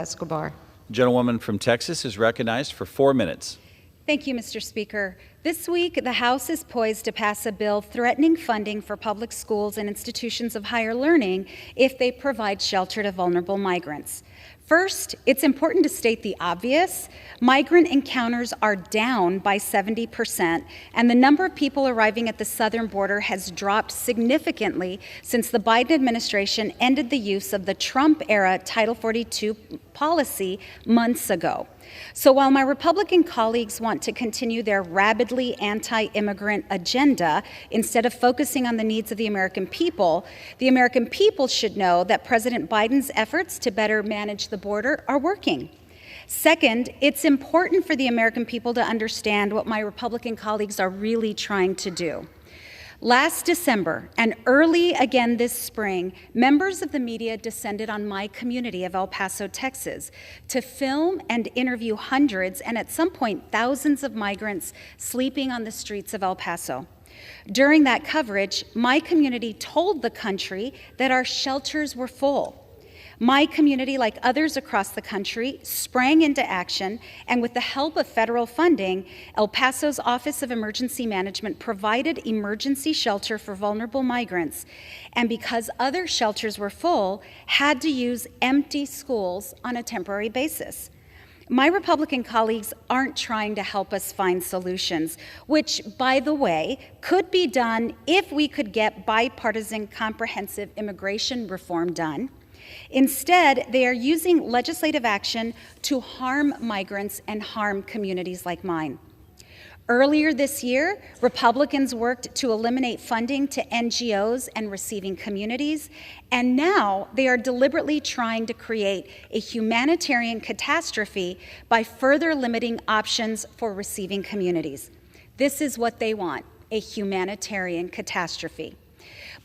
Escobar. Gentlewoman from Texas is recognized for 4 minutes. Thank you, Mr. Speaker. This week, the House is poised to pass a bill threatening funding for public schools and institutions of higher learning if they provide shelter to vulnerable migrants. First, it's important to state the obvious. Migrant encounters are down by 70%, and the number of people arriving at the southern border has dropped significantly since the Biden administration ended the use of the Trump-era Title 42 policy months ago. So while my Republican colleagues want to continue their rabidly anti-immigrant agenda instead of focusing on the needs of the American people should know that President Biden's efforts to better manage the border are working. Second, it's important for the American people to understand what my Republican colleagues are really trying to do. Last December, and early again this spring, members of the media descended on my community of El Paso, Texas, to film and interview hundreds and at some point thousands of migrants sleeping on the streets of El Paso. During that coverage, my community told the country that our shelters were full. My community, like others across the country, sprang into action, and with the help of federal funding, El Paso's Office of Emergency Management provided emergency shelter for vulnerable migrants, and because other shelters were full, had to use empty schools on a temporary basis. My Republican colleagues aren't trying to help us find solutions, which, by the way, could be done if we could get bipartisan comprehensive immigration reform done. Instead, they are using legislative action to harm migrants and harm communities like mine. Earlier this year, Republicans worked to eliminate funding to NGOs and receiving communities, and now they are deliberately trying to create a humanitarian catastrophe by further limiting options for receiving communities. This is what they want, a humanitarian catastrophe.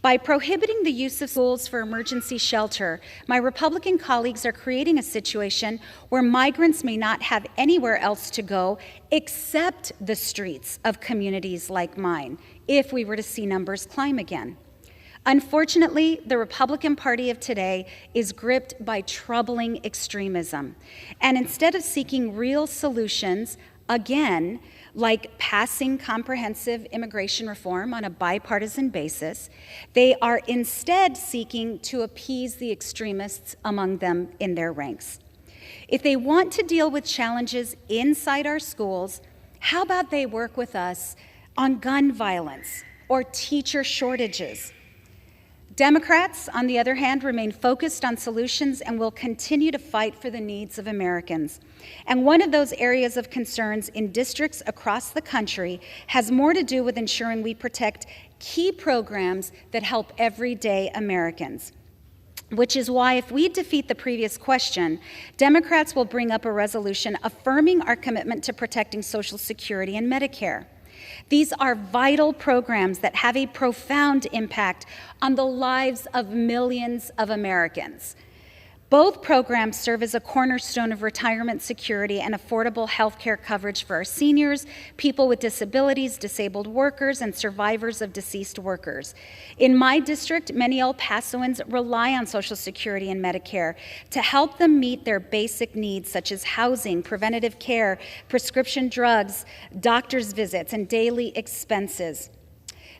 By prohibiting the use of schools for emergency shelter, my Republican colleagues are creating a situation where migrants may not have anywhere else to go except the streets of communities like mine, if we were to see numbers climb again. Unfortunately, the Republican Party of today is gripped by troubling extremism, and instead of seeking real solutions, again, like passing comprehensive immigration reform on a bipartisan basis, they are instead seeking to appease the extremists among them in their ranks. If they want to deal with challenges inside our schools, how about they work with us on gun violence or teacher shortages? Democrats, on the other hand, remain focused on solutions and will continue to fight for the needs of Americans. And one of those areas of concerns in districts across the country has more to do with ensuring we protect key programs that help everyday Americans. Which is why, if we defeat the previous question, Democrats will bring up a resolution affirming our commitment to protecting Social Security and Medicare. These are vital programs that have a profound impact on the lives of millions of Americans. Both programs serve as a cornerstone of retirement security and affordable health care coverage for our seniors, people with disabilities, disabled workers, and survivors of deceased workers. In my district, many El Pasoans rely on Social Security and Medicare to help them meet their basic needs, such as housing, preventative care, prescription drugs, doctor's visits, and daily expenses.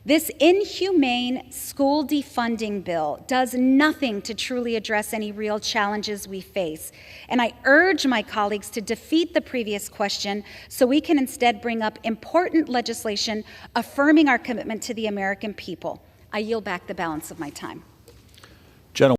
This inhumane school defunding bill does nothing to truly address any real challenges we face. And I urge my colleagues to defeat the previous question so we can instead bring up important legislation affirming our commitment to the American people. I yield back the balance of my time.